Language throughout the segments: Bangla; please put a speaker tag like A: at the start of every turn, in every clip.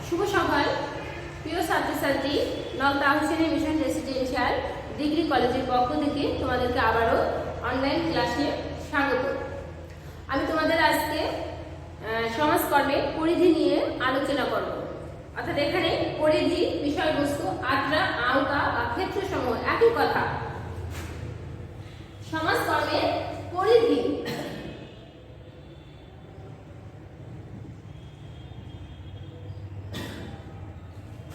A: শুভ সকাল প্রিয় ছাত্রছাত্রী। নলতা হোসেনের মিশন রেসিডেন্সিয়াল ডিগ্রি কলেজের পক্ষ থেকে তোমাদেরকে আবারও অনলাইন ক্লাসে স্বাগত। আমি তোমাদের আজকে সমাজকর্মের পরিধি নিয়ে আলোচনা করব। অর্থাৎ এখানে পরিধি, বিষয়বস্তু, আত্রা, আওতা বা ক্ষেত্রসমূহ একই কথা। সমাজকর্মের পরিধি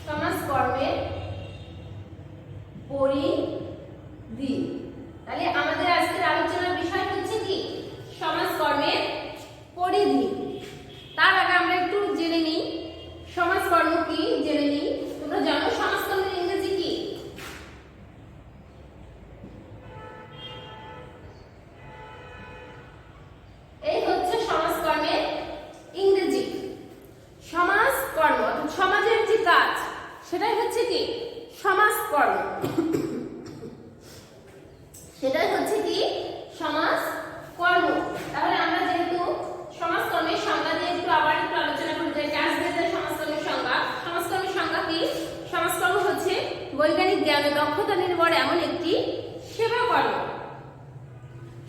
A: সমাজকর্মের পরিধি। তাহলে আমাদের আজকের আলোচনার বিষয় হচ্ছে কি সমাজকর্মের পরিধি। তার আগে আমরা একটু জেনে নিই সমাজকর্ম কি, জেনে নিই। তোমরা জানো সমাজকর্মের ইংরেজি কি? এই হচ্ছে সমাজকর্মের ইংরেজি। সমাজকর্ম অর্থাৎ সমাজের যে কাজ সেটাই হচ্ছে কি সমাজকর্ম। সেটাই হচ্ছে কি সমাজকর্ম। তাহলে আমরা যেহেতু সমাজকর্মের সংজ্ঞা দিয়ে একটু আবার একটু আলোচনা করতে চাই। আসবে সমাজকর্মের সংজ্ঞা। সমাজকর্মের সংজ্ঞা কি? সমাজকর্ম হচ্ছে বৈজ্ঞানিক জ্ঞান ও দক্ষতা নির্ভর এমন একটি সেবা কর্ম।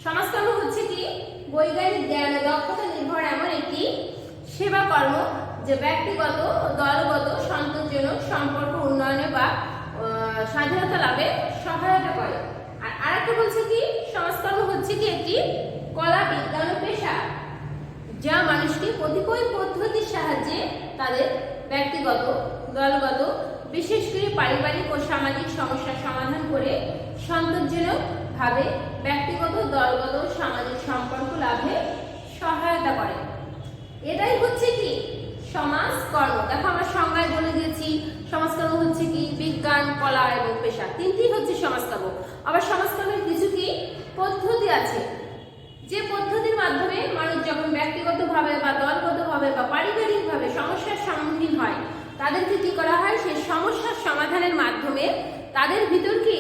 A: সমাজকর্ম হচ্ছে কি বৈজ্ঞানিক জ্ঞান ও দক্ষতা নির্ভর এমন একটি সেবা কর্ম যে ব্যক্তিগত ও দলগত সন্তোষজনক সম্পর্ক উন্নয়নে বা স্বাধীনতা লাভে সহায়তা করে। আর আরেকটা বলছে কি সমাজকর্ম হচ্ছে কি একটি কলা, বিজ্ঞান ও পেশা যা মানুষকে কতিপয় পদ্ধতির সাহায্যে তাদের ব্যক্তিগত, দলগত, বিশেষ করে পারিবারিক ও সামাজিক সমস্যার সমাধান করে সন্তোষজনক ভাবে ব্যক্তিগত, দলগত, সামাজিক সম্পর্ক লাভে সহায়তা করে। এটাই হচ্ছে কি সমাজকর্ম। দেখো আমরা সংজ্ঞায় বলে দিয়েছি সমাজকর্ম হচ্ছে কি বিজ্ঞান, কলা এবং পেশা, তিনটি হচ্ছে সমাজকর্ম। আবার সমাজকর্মের কিছু কি পদ্ধতি আছে, যে পদ্ধতির মাধ্যমে মানুষ যখন ব্যক্তিগতভাবে বা দলগতভাবে বা পারিবারিকভাবে সমস্যার সম্মুখীন হয় তাদেরকে কি করা হয়, সেই সমস্যার সমাধানের মাধ্যমে তাদের ভিতর কি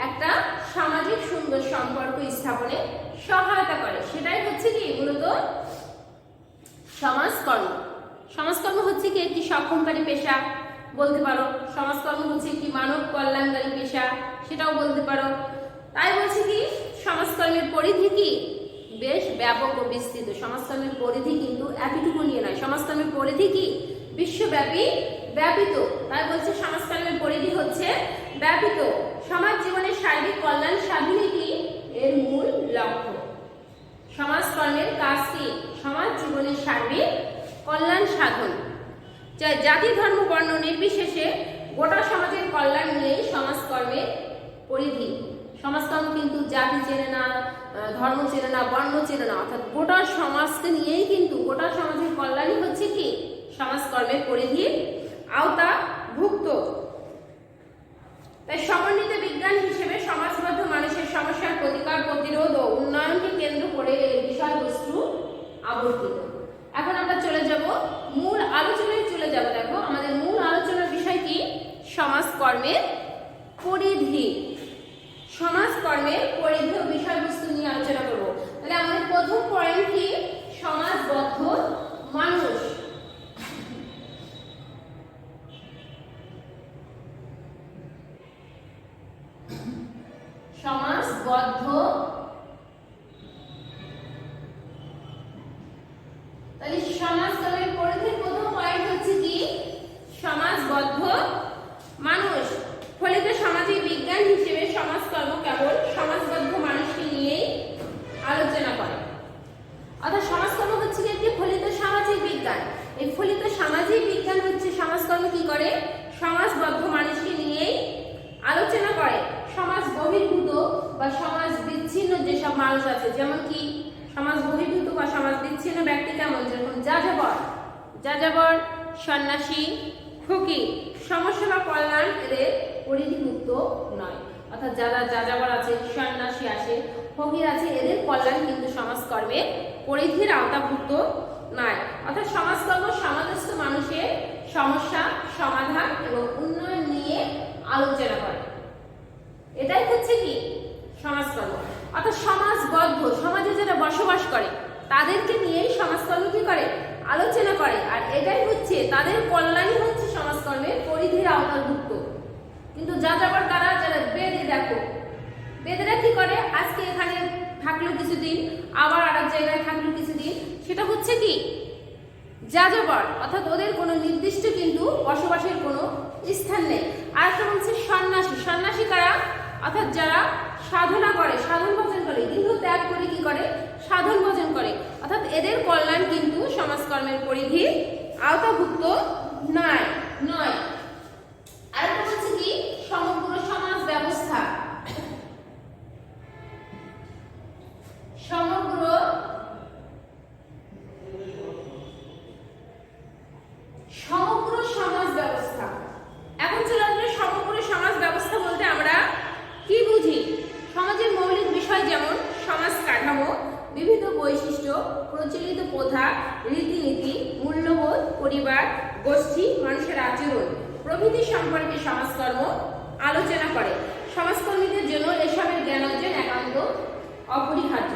A: একটা সামাজিক সুন্দর সম্পর্ক স্থাপনে সহায়তা করে। সেটাই হচ্ছে কি মূলত সমাজকর্ম। সমাজকর্ম হচ্ছে কি একটি সক্ষমকারী পেশা বলতে পারো। সমাজকর্ম হচ্ছে একটি মানব কল্যাণকারী পেশা, সেটাও বলতে পারো। তাই বলছি কি সমাজকর্মের পরিধি কি বেশ ব্যাপক ও বিস্তৃত। সমাজকর্মের পরিধি কিন্তু এতটুকু নিয়ে নয়, সমাজকর্মের পরিধি কি বিশ্বব্যাপী, ব্যাপিত। তাই বলছে সমাজকর্মের পরিধি হচ্ছে ব্যাপিত। সমাজ জীবনের সার্বিক কল্যাণ সাধনই কি এর মূল লক্ষ্য। সমাজকর্মের কাজ কি সমাজ জীবনের সার্বিক কল্যাণ সাধন। জাতি, ধর্ম, বর্ণ নির্বিশেষে গোটা সমাজের কল্যাণ নিয়েই সমাজকর্মের পরিধি। সমাজকর্ম কিন্তু জাতি চেনে না, ধর্ম চেনে না, বর্ণ চেনে না, অর্থাৎ গোটা সমাজকে নিয়েই কিন্তু গোটা সমাজের কল্যাণই হচ্ছে কি সমাজকর্মের পরিধির আওতাভুক্ত। তাই সমন্বিত বিজ্ঞান হিসেবে সমাজবদ্ধ মানুষের সমস্যার প্রতিকার, প্রতিরোধ ও উন্নয়নকে কেন্দ্র করে এই বিষয়বস্তু আবর্তিত। এখন আমরা চলে যাব মূল আলোচনায় চলে যাব। দেখো আমাদের মূল আলোচনার বিষয় কি সমাজকর্মের পরিধি। সমাজকর্মের পরিধি ও বিষয়বস্তু নিয়ে আলোচনা করব। তাহলে আমাদের প্রথম পয়েন্ট কি সমাজবদ্ধ মানুষ। সমাজবদ্ধ তাহলে সমাজকর্মের পরিধির প্রথম পয়েন্ট হচ্ছে কি সমাজবদ্ধ মানুষ। ফলিত সামাজিক বিজ্ঞান হিসেবে সমাজকর্ম কেবল সমাজবদ্ধ মানুষকে নিয়েই আলোচনা করে। অর্থাৎ সমাজকর্ম হচ্ছে কি একটি ফলিত সামাজিক বিজ্ঞান। এই ফলিত সামাজিক বিজ্ঞান হচ্ছে সমাজকর্ম কি করে সমাজবদ্ধ মানুষকে নিয়েই আলোচনা করে। সমাজ বহির্ভূত বা সমাজ বিচ্ছিন্ন যেসব মানুষ আছে, যেমন কি সমাজ বহির্ভূত বা সমাজ বিচ্ছিন্ন ব্যক্তি কেমন, যেরকম যাযাবর, সন্ন্যাসী, ফকির, সমস্যা বা কল্যাণ এদের পরিধিভুক্ত নয়। অর্থাৎ যারা যাযাবর আছে, সন্ন্যাসী আছে, ফকির আছে, এদের কল্যাণ কিন্তু সমাজকর্মের পরিধির আওতাভুক্ত নয়। অর্থাৎ সমাজকর্ম সমাজস্থ মানুষের সমস্যা সমাধান এবং উন্নয়ন নিয়ে আলোচনা করে। এটাই হচ্ছে কি সমাজকর্ম। অর্থাৎ সমাজবদ্ধ সমাজে যারা বসবাস করে তাদেরকে নিয়েই সমাজকর্ম কি করে আলোচনা করে, আর এটাই হচ্ছে তাদের কল্যাণই হচ্ছে সমাজকর্মের পরিধির আওতাভুক্ত। কিন্তু যাযাবর কারা? যারা বেদে। দেখো বেদেরা কি করে, আজকে এখানে থাকলো কিছুদিন, আবার আরেক জায়গায় থাকলো কিছুদিন, সেটা হচ্ছে কি যাযাবর, অর্থাৎ ওদের কোনো নির্দিষ্ট কিন্তু বসবাসের কোনো স্থান নেই। আর একটা হচ্ছে সন্ন্যাসী। সন্ন্যাসী কারা? অর্থাৎ যারা সাধনা করে, সাধন ভজন করে, কিন্তু ত্যাগ করে কি করে? সাধন ভজন করে। অর্থাৎ এদের কল্যাণ কিন্তু সমাজকর্মের পরিধির আওতাভুক্ত নয়। আরেকটা হচ্ছে কি সমগ্র সমাজ ব্যবস্থা। সমগ্র সমাজ ব্যবস্থা। এখন চলে আসবে সমগ্র সমাজ ব্যবস্থা বলতে আমরা কি বুঝি? সমাজের মৌলিক বিষয় যেমন সমাজ কাঠামো, বিবিধ বৈশিষ্ট্য, প্রচলিত প্রথা, রীতিনীতি, মূল্যবোধ, পরিবার, গোষ্ঠী, মানুষের আচরণ প্রভৃতি সম্পর্কে সমাজকর্ম আলোচনা করে। সমাজকর্মীদের জন্য এসবের জ্ঞান অর্জন একান্ত অপরিহার্য।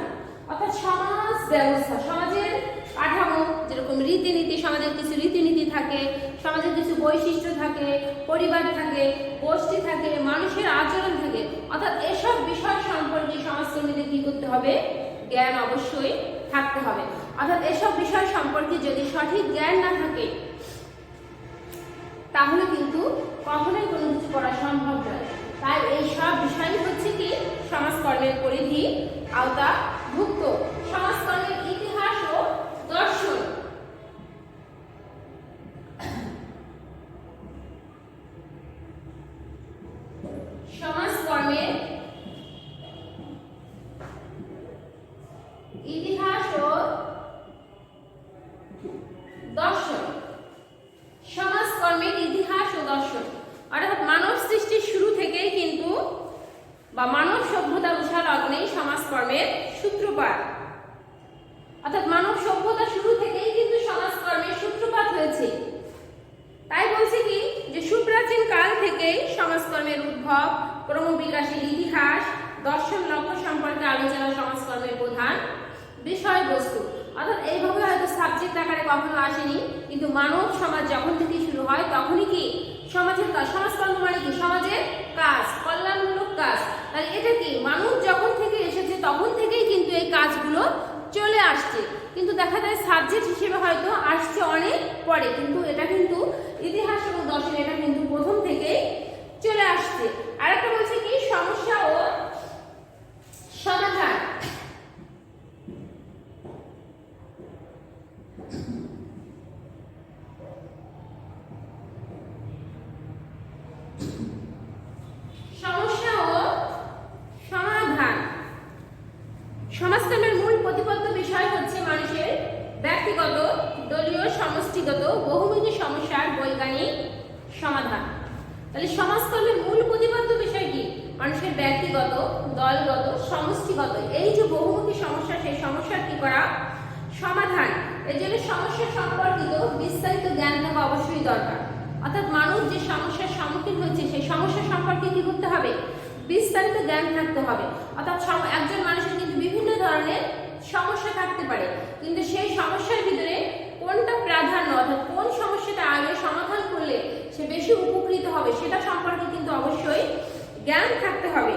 A: অর্থাৎ সমাজ ব্যবস্থা, সমাজের কাঠামো, যেরকম রীতিনীতি, সমাজের কিছু রীতিনীতি থাকে, সমাজের কিছু বৈশিষ্ট্য থাকে, পরিবার থাকে, গোষ্ঠী থাকে, মানুষের আচরণ থাকে। অর্থাৎ এসব বিষয় সম্পর্কে সমাজকর্মীদের কি করতে হবে? জ্ঞান অবশ্যই থাকতে হবে। অর্থাৎ এসব বিষয় সম্পর্কে যদি সঠিক জ্ঞান না থাকে তাহলে কিন্তু কখনোই কোনো কিছু করা সম্ভব নয়। তাই এই সব বিষয়ই হচ্ছে কি সমাজকর্মের পরিধি আওতাভুক্ত। সমাজকর্মের ইতিহাস ও দর্শন। সমাজকর্মের ইতিহাস ও দর্শন। সমাজকর্মের ইতিহাস ও দর্শন অর্থাৎ মানব সৃষ্টির শুরু থেকেই কিন্তু বা মানব সভ্যতার উষা লগ্নেই সমাজকর্মের সূত্রপাত। অর্থাৎ মানব সভ্যতা শুরু থেকেই কিন্তু সমাজকর্মের সূত্রপাত হয়েছে। তাই বলছে কি যে সুপ্রাচীন কাল থেকেই সমাজকর্মের উদ্ভব, ক্রমবিকাশের ইতিহাস, দর্শন, লক্ষ্য সম্পর্কে আলোচনা সমাজকর্মের প্রধান বিষয়বস্তু। অর্থাৎ এইভাবে হয়তো সাবজেক্ট আকারে কখনো আসেনি, কিন্তু মানব সমাজ যখন থেকে শুরু হয় তখনই কি সমাজের কাজ। সমাজকর্ম মানে কি? সমাজের কাজ, কল্যাণমূলক কাজ। তাহলে এটা কি মানুষ যখন থেকে এসেছে তখন থেকেই কিন্তু এই কাজগুলো চলে আসছে, কিন্তু দেখা যায় সাবজেক্ট হিসেবে হয়তো আসছে অনেক পরে, কিন্তু এটা কিন্তু ইতিহাস এবং দর্শন এটা কিন্তু প্রথম থেকেই চলে আসছে। আরেকটা বলছে কি সমস্যা ও সমাধান। সমস্যা ও সমাধান। সমাজকর্মের মূল প্রতিপাদ্য বিষয় হচ্ছে মানুষের ব্যক্তিগত, দলীয়, সমষ্টিগত, বহুমুখী সমস্যার বৈজ্ঞানিক সমাধান। তাহলে সমাজকর্মের মূল প্রতিপাদ্য বিষয় কি? মানুষের ব্যক্তিগত, দলগত, সমষ্টিগত এই যে বহুমুখী সমস্যা, সেই সমস্যার কি করা? সমাধান। এর জন্য সমস্যা সম্পর্কিত বিস্তারিত জ্ঞান থাকা অবশ্যই দরকার। অর্থাৎ মানুষ যে সমস্যার সম্মুখীন হচ্ছে সেই সমস্যা সম্পর্কে কি করতে হবে? বিস্তারিত জ্ঞান থাকতে হবে। অর্থাৎ একজন মানুষের কিন্তু বিভিন্ন ধরনের সমস্যা থাকতে পারে, কিন্তু সেই সমস্যার ভিতরে কোনটা প্রাধান্য, অর্থাৎ কোন সমস্যাটা আগে সমাধান করলে সে বেশি উপকৃত হবে সেটা সম্পর্কে কিন্তু অবশ্যই জ্ঞান থাকতে হবে।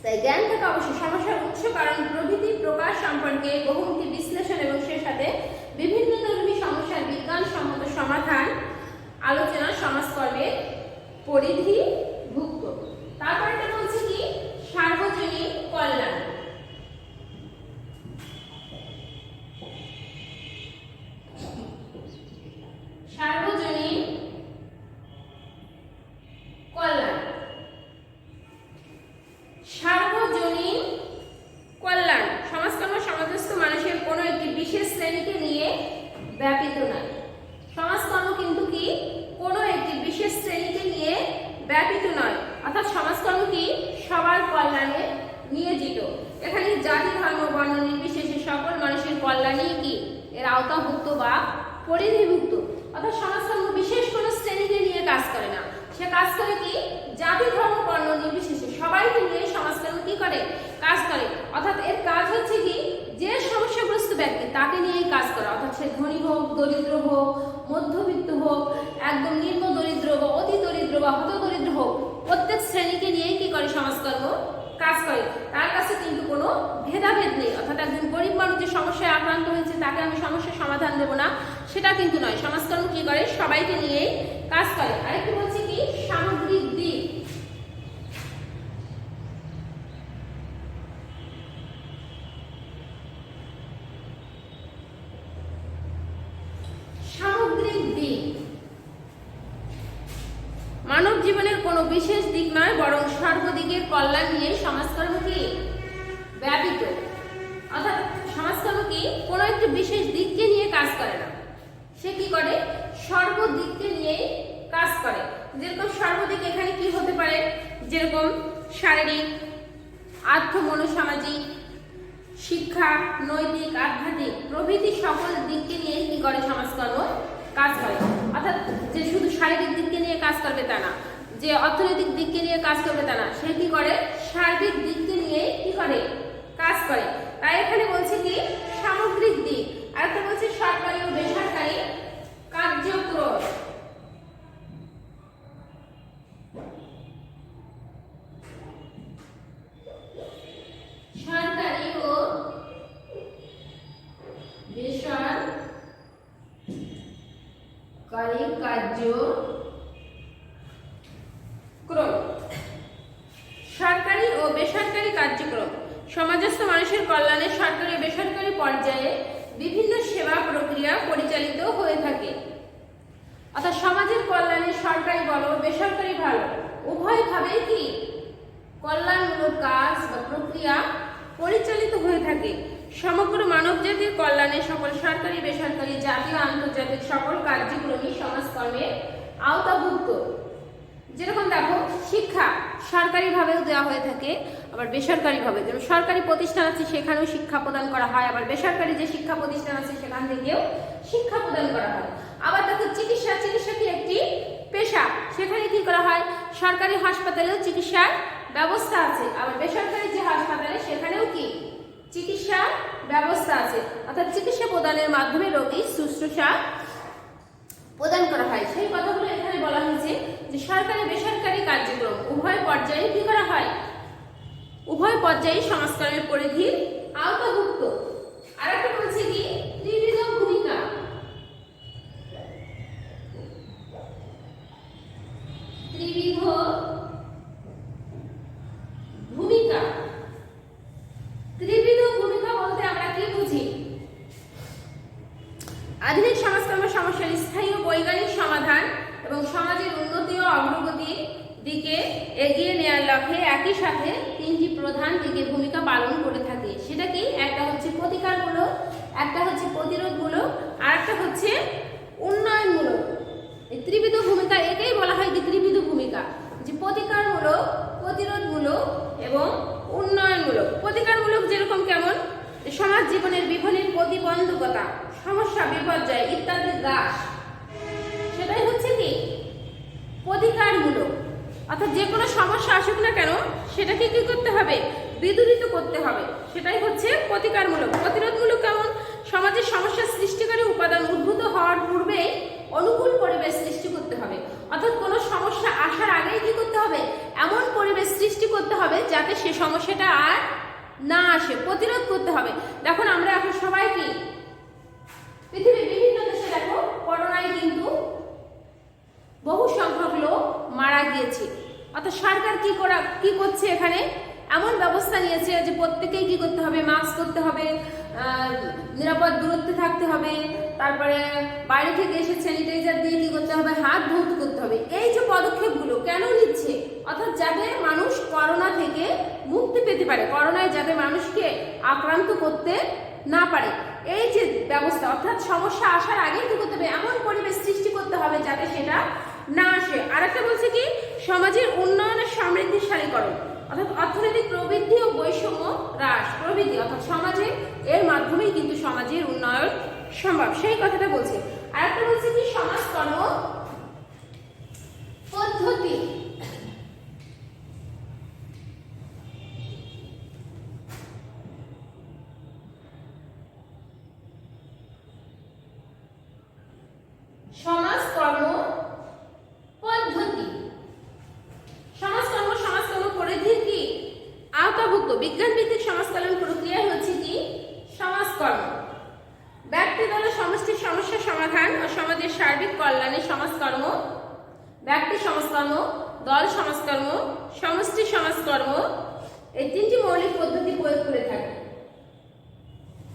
A: তাই জ্ঞান থাকা অবশ্যই। সমস্যার উৎস, কারণ প্রভৃতি প্রকাশ সম্পর্কে বহুমুখী বিশ্লেষণ এবং সে সাথে বিভিন্ন ধর্মী সমস্যার বিজ্ঞানসম্মত সমাধান আলোচনা সমাজকর্মের পরিধিভুক্ত। তারপর এটা বলছে কি সার্বজনীন কল্যাণ। সার্বজনীন কল্যাণ। সার্বজনীন কল্যাণ সমাজকর্ম সমাজস্থ মানুষের কোনো একটি বিশেষ শ্রেণীকে নিয়ে ব্যাপিত নয়। সমাজকর্ম কিন্তু কি কোনো একটি বিশেষ শ্রেণীকে নিয়ে ব্যাপিত নয়। অর্থাৎ সমাজকর্ম কি সবার কল্যাণে নিয়োজিত। এখানে জাতি, ধর্ম, বর্ণ নির্বিশেষে সকল মানুষের কল্যাণই কি এর আওতাভুক্ত বা পরিধিভুক্ত। অর্থাৎ সমাজকর্ম বিশেষ কোনো শ্রেণীকে নিয়ে কাজ করে না, সে কাজ করে কি জাতি, ধর্ম, বর্ণ নির্বিশেষে সবাইকে নিয়ে সমাজকর্ম কি করে? কাজ করে। অর্থাৎ এর কাজ হচ্ছে কি যে সমস্যাগ্রস্ত ব্যক্তি তাকে নিয়েই কাজ করা। অর্থাৎ সে ধনী হোক, দরিদ্র হোক, মধ্যবিত্ত হোক, একদম নিম্ন বা হত দরিদ্র হোক, প্রত্যেক শ্রেণীকে নিয়েই কি করে সমাজকর্ম কাজ করে। তার কাছে কিন্তু কোনো ভেদাভেদ নেই। অর্থাৎ একজন গরিব মানুষ যে সমস্যায় আক্রান্ত হয়েছে তাকে আমি সমস্যার সমাধান দেব না, সেটা কিন্তু নয়। সমাজকর্ম কি করে, সবাইকে নিয়েই কাজ করে। আরেকটু বলছি কি, সামগ্রিক দিক। সামগ্রিক দিক মানব জীবনের কোনো বিশেষ দিক নয়, বরং সর্বদিকের কল্যাণ নিয়ে সমাজকর্ম কি ব্যাপিত। অর্থাৎ সমাজকর্ম কি কোনো একটি বিশেষ দিককে নিয়ে কাজ করে না, সে কি করে সর্বদিককে নিয়ে কাজ করে। যেরকম সর্বদিক এখানে কি হতে পারে, যেরকম শারীরিক, আর্থ মনোসামাজিক, শিক্ষা, নৈতিক, আধ্যাত্মিক প্রভৃতি সকল দিককে নিয়ে কি করে সমাজকর্ম কাজ করে। অর্থাৎ যে শুধু শারীরিক দিককে নিয়ে কাজ করবে তা না, যে অর্থনৈতিক দিককে নিয়ে কাজ করবে তা না, সে কি করে সার্বিক দিককে নিয়ে কি করে কাজ করে। তাই এখানে বলছে কি সামগ্রিক দিক। আর একটা বলছে সরকারি ও বেসরকারি কার্যক্রম। সরকারি ও বেসরকারি কার্যক্রম। সরকারি ও বেসরকারি কার্যক্রম সমাজস্থ মানুষের কল্যাণে সরকারি ও বেসরকারি পর্যায়ে বিভিন্ন সেবা প্রক্রিয়া পরিচালিত হয়ে থাকে। অর্থাৎ সমাজের কল্যাণে সরকারি বলো বেসরকারি ভালো উভয়ভাবে কি কল্যাণমূলক কাজ বা প্রক্রিয়া পরিচালিত হয়ে থাকে। সমগ্র মানব জাতির কল্যাণে সকল সরকারি বেসরকারি জাতীয় আন্তর্জাতিক সকল কার্যক্রমই সমাজকর্মের আওতাভুক্ত। যেরকম দেখো শিক্ষা সরকারিভাবেও দেওয়া হয়ে থাকে, আবার বেসরকারিভাবে। যেমন সরকারি প্রতিষ্ঠান আছে সেখানেও শিক্ষা প্রদান করা হয়, আবার বেসরকারি যে শিক্ষা প্রতিষ্ঠান আছে সেখান থেকেও শিক্ষা প্রদান করা হয়। আবার দেখো চিকিৎসা কি একটি পেশা, সেখানে কি করা হয় সরকারি হাসপাতালেও চিকিৎসার ব্যবস্থা আছে, আবার বেসরকারি যে হাসপাতালে সেখানেও কি চিকিৎসার ব্যবস্থা আছে। অর্থাৎ চিকিৎসা প্রদানের মাধ্যমে রোগী শুশ্রূষা প্রদান করা হয়। সেই কথাগুলো এখানে বলা হয়েছে যে সরকারি বেসরকারি কার্যক্রম উভয় পর্যায়ে কি করা হয়, উভয় পর্যায়ে সমাজকর্মের পরিধির আওতাভুক্ত। আর একটা বলছে কি ত্রিবিধ ভূমিকা। ত্রিবিধ ভূমিকা। ত্রিবিধ ভূমিকা বলতে আমরা কি বুঝি, আধুনিক সমাজকর্ম সমস্যার স্থায়ী ও বৈজ্ঞানিক সমাধান এবং সমাজের উন্নতি ও অগ্রগতির দিকে এগিয়ে নেওয়ার লক্ষ্যে একই সাথে তিনটি প্রধান দিকের ভূমিকা পালন করে থাকে। সেটা কি, একটা হচ্ছে প্রতিকারমূলক, একটা হচ্ছে প্রতিরোধমূলক, আর একটা হচ্ছে উন্নয়নমূলক। এই ত্রিবিধ ভূমিকা একেই বলা হয় কি ত্রিবিধ ভূমিকা, যে প্রতিকারমূলক, প্রতিরোধমূলক এবং উন্নয়নমূলক। প্রতিকারমূলক যেরকম কেমন, সমাজ জীবনের বিভিন্ন প্রতিবন্ধকতা, সমস্যা, বিপর্যয় ইত্যাদি হ্রাস, সেটাই হচ্ছে কি প্রতিকারমূলক। অর্থাৎ যে কোনো সমস্যা আসুক না কেন সেটাকে কি করতে হবে, বিদূরিত করতে হবে, সেটাই হচ্ছে প্রতিকারমূলক। প্রতিরোধমূলক কেমন, সমাজের সমস্যার সৃষ্টিকারী উপাদান উদ্ভূত হওয়ার পূর্বে অনুকূল পরিবেশ সৃষ্টি করতে হবে। অর্থাৎ কোনো সমস্যা আসার আগেই কি করতে হবে, এমন পরিবেশ সৃষ্টি করতে হবে যাতে সে সমস্যাটা আর না আসে, প্রতিরোধ করতে হবে। দেখুন আমরা এখন সবাই কি পৃথিবীর বিভিন্ন দেশে দেখো করোনায় কিন্তু বহু সংখ্যক লোক মারা গিয়েছে। অর্থাৎ সরকার কি করছে, এখানে এমন ব্যবস্থা নিয়েছে যে প্রত্যেকেই কি করতে হবে, মাস্ক করতে হবে, নিরাপদ দূরত্বে থাকতে হবে, তারপরে বাইরে থেকে এসে স্যানিটাইজার দিয়ে কি করতে হবে, হাত ধৌত করতে হবে। এই যে পদক্ষেপগুলো কেন নিচ্ছে, অর্থাৎ যাতে মানুষ করোনা থেকে মুক্তি পেতে পারে, করোনায় যাতে মানুষকে আক্রান্ত করতে না পারে, এই যে ব্যবস্থা। অর্থাৎ সমস্যা আসার আগে কি করতে হবে, এমন পরিবেশ সৃষ্টি করতে হবে যাতে সেটা না আসে। আরেকটা বলছে কি সমাজের উন্নয়নের সমৃদ্ধিশালীকরণ, অর্থাৎ অর্থনৈতিক প্রবৃদ্ধি ও বৈষম্য হ্রাস প্রবৃদ্ধি, অর্থাৎ সমাজে এর মাধ্যমেই কিন্তু সমাজের উন্নয়ন সম্ভব, সেই কথাটা বলছে। আরেকটা বলছে কি সমাজকর্ম পদ্ধতি। সমাজকর্ম পদ্ধতি কল্যাণে সমাজকর্ম, ব্যক্তি সমাজকর্ম, দল সমাজকর্ম, সমষ্টি সমাজকর্ম, এই তিনটি মৌলিক পদ্ধতি প্রয়োগ করে থাকে।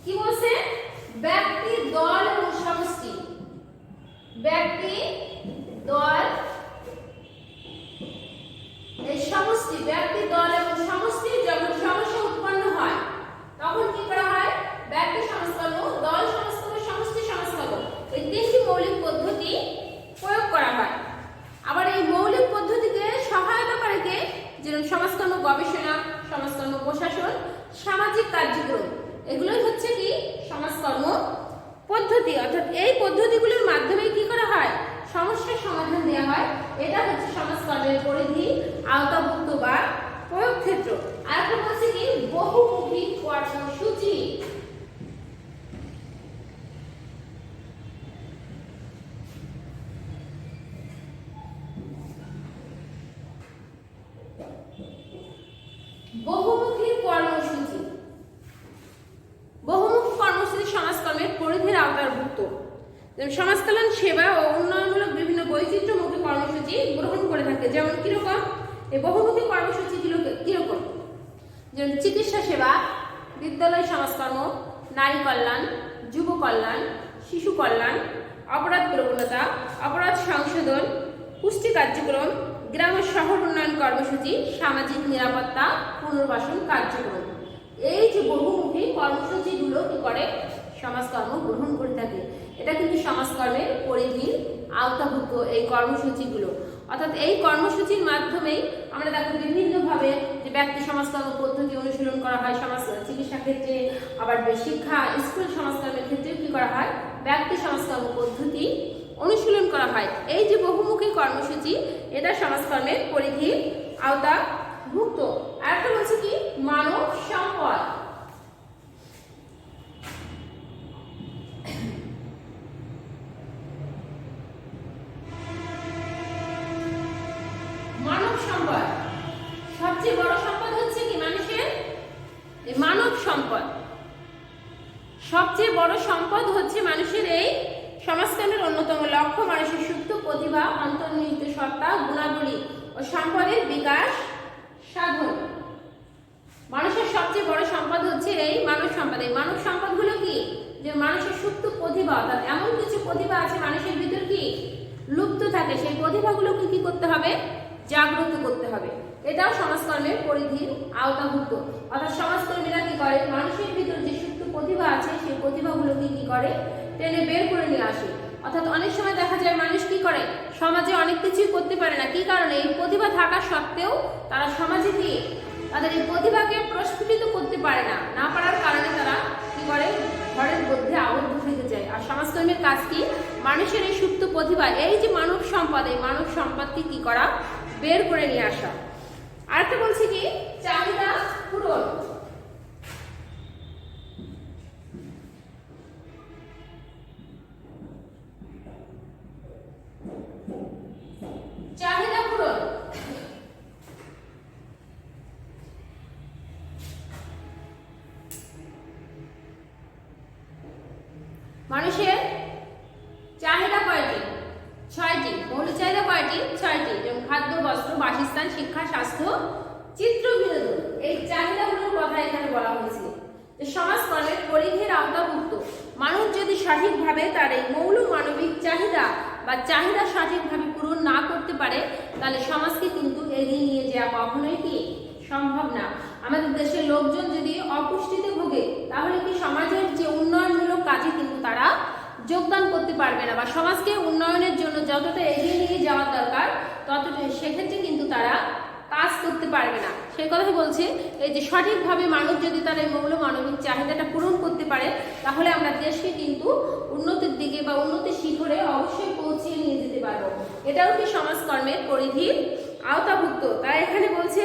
A: কি বলছে? ব্যক্তি, দল এবং সমষ্টি। ব্যক্তি, দল, এই সমষ্টি, ব্যক্তি, দল এবং সমষ্টি যখন সমস্যা উৎপন্ন হয় তখন কি করা হয়? ব্যক্তি সমাজকর্ম, দল সমাজকর্ম, সমষ্টি সমাজকর্ম, এই তিনটি মৌলিক পদ্ধতি প্রয়োগ করা হয়। আবার এই মৌলিক পদ্ধতিতে সহায়তা করে কে? যেমন সমাজকর্ম গবেষণা, সমাজকর্ম প্রশাসন, সামাজিক কার্যক্রম, এগুলোই হচ্ছে কি সমাজকর্ম পদ্ধতি। অর্থাৎ এই পদ্ধতিগুলোর মাধ্যমে কি করা হয়? সমস্যার সমাধান দেওয়া হয়। এটা হচ্ছে সমাজকর্মের পরিধি, আওতাভুক্ত বা প্রয়োগ ক্ষেত্র। আর একটা হচ্ছে কি বহুমুখী কর্মসূচি। বহুমুখী কর্মসূচি, বহুমুখী কর্মসূচি সমাজকর্মের পরিধির আওতাভুক্ত। সমাজ কল্যাণ সেবা ও উন্নয়নমূলক বিভিন্ন বৈচিত্র্যমুখী কর্মসূচি গ্রহণ করে থাকে। যেমন কিরকম? এই বহুমুখী কর্মসূচিগুলো কিরকম? যেমন চিকিৎসা সেবা, বিদ্যালয় সমাজকর্ম, নারী কল্যাণ, যুব কল্যাণ, শিশু কল্যাণ, অপরাধ প্রবণতা, অপরাধ সংশোধন, পুষ্টি কার্যক্রম, গ্রাম ও শহর উন্নয়ন কর্মসূচি, সামাজিক নিরাপত্তা, পুনর্বাসন কার্যক্রম। এই যে বহুমুখী কর্মসূচিগুলো কি করে? সমাজকর্ম গ্রহণ করে থাকে। এটা কিন্তু সমাজকর্মের পরিধির আওতাভুক্ত এই কর্মসূচিগুলো। অর্থাৎ এই কর্মসূচির মাধ্যমেই আমরা দেখো বিভিন্নভাবে যে ব্যক্তি সমাজকর্ম পদ্ধতি অনুশীলন করা হয় সমাজ চিকিৎসা ক্ষেত্রে, আবার শিক্ষা স্কুল সমাজকর্মের ক্ষেত্রেও কি করা হয়? ব্যক্তি সমাজকর্ম পদ্ধতি অনুশীলন করা হয়। এই যে বহুমুখী কর্মসূচি, এটা সমাজকর্মের পরিধির আওতাভুক্ত। আরেকটা বলছে কি মানব সম্পদ। মানব সম্পদ সবচেয়ে বড় সম্পদ হচ্ছে কি মানুষের? মানব সম্পদ। সবচেয়ে বড় সম্পদ হচ্ছে মানুষের এই সমাজকর্মের অন্যতম লক্ষ্য মানুষের সুপ্ত প্রতিভা, অন্তর্নিহিত সত্তা, গুণাবলী ও সম্পদের বিকাশ সাধন। মানুষের সবচেয়ে বড় সম্পদ হচ্ছে এই মানব সম্পদ। এই মানব সম্পদগুলো কি? যে মানুষের সুপ্ত প্রতিভা, অর্থাৎ এমন কিছু প্রতিভা আছে মানুষের ভিতর কি লুপ্ত থাকে, সেই প্রতিভাগুলোকে কি করতে হবে? জাগ্রত করতে হবে। এটাও সমাজকর্মের পরিধির আওতাভুক্ত। অর্থাৎ সমাজকর্মীরা কি করে? মানুষের ভিতর যে সুপ্ত প্রতিভা আছে সেই প্রতিভাগুলোকে কি করে? টেনে বের করে নিয়ে আসে। অর্থাৎ অনেক সময় দেখা যায় মানুষ কি করে? সমাজে অনেক কিছুই করতে পারে না। কি কারণে? এই প্রতিভা থাকা সত্ত্বেও তারা সমাজে দিয়ে তাদের এই প্রতিভাকে প্রস্ফুটিত করতে পারে না। না পারার কারণে তারা কি করে? ঘরের মধ্যে আবদ্ধ থেকে যায়। আর সমাজকর্মের কাজ কি? মানুষের এই সুপ্ত প্রতিভা, এই যে মানব সম্পদ, এই মানব সম্পদকে কি করা? বের করে নিয়ে আসা। আরেকটা বলছি কি চাহিদা পূরণ। চাহিদা পূরণ মানুষের চাহিদা কয়টি? 6টি। মৌলিক চাহিদা কয়টি? 6টি। যেমন খাদ্য, বস্ত্র, বাসস্থান, শিক্ষা, স্বাস্থ্য, চিত্র, বিনোদন। এই চাহিদাগুলোর কথা এখানে বলা হয়েছে। যে সমাজকর্মের পরিধির আওতাভুক্ত মানুষ যদি সঠিকভাবে তার এই মৌল মানবিক চাহিদা বা চাহিদা সঠিকভাবে পূরণ না করতে পারে, তাহলে সমাজকে কিন্তু এগিয়ে নিয়ে যাওয়া কখনোই কি সম্ভব না। আমাদের দেশের লোকজন যদি অপুষ্টিতে ভোগে, তাহলে কি সমাজের যে উন্নয়নমূলক কাজে কিন্তু তারা যোগদান করতে পারবে না, বা সমাজকে উন্নয়নের জন্য যতটা এগিয়ে নিয়ে যাওয়ার দরকার ততটা সেক্ষেত্রে কিন্তু তারা কাজ করতে পারবে না। সেই কথাই বলছে, এই যে সঠিকভাবে মানুষ যদি তার এই মৌল মানবিক চাহিদাটা পূরণ করতে পারে, তাহলে আমরা দেশকে কিন্তু উন্নতির দিকে বা উন্নতির শিখরে অবশ্যই পৌঁছিয়ে নিয়ে যেতে পারবো। এটাও কি সমাজকর্মের পরিধির আওতাভুক্ত। তাই এখানে বলছে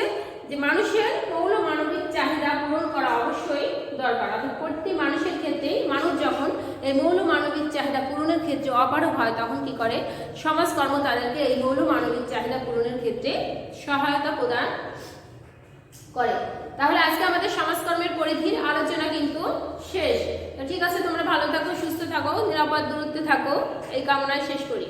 A: যে মানুষের মৌল মানবিক চাহিদা পূরণ করা অবশ্যই দরকার। অর্থাৎ প্রতি মানুষের ক্ষেত্রেই মানুষ যখন এই মৌল মানবিক চাহিদা পূরণের ক্ষেত্রে অপারগ হয়, তখন কি করে? সমাজকর্ম তাদেরকে এই মৌল মানবিক চাহিদা পূরণের ক্ষেত্রে সহায়তা প্রদান করে। তাহলে আজকে আমাদের সমাজকর্মের পরিধির আলোচনা কিন্তু শেষ। ঠিক আছে, তোমরা ভালো থাকো, সুস্থ থাকো, নিরাপদ দূরত্বে থাকো, এই কামনায় শেষ করি।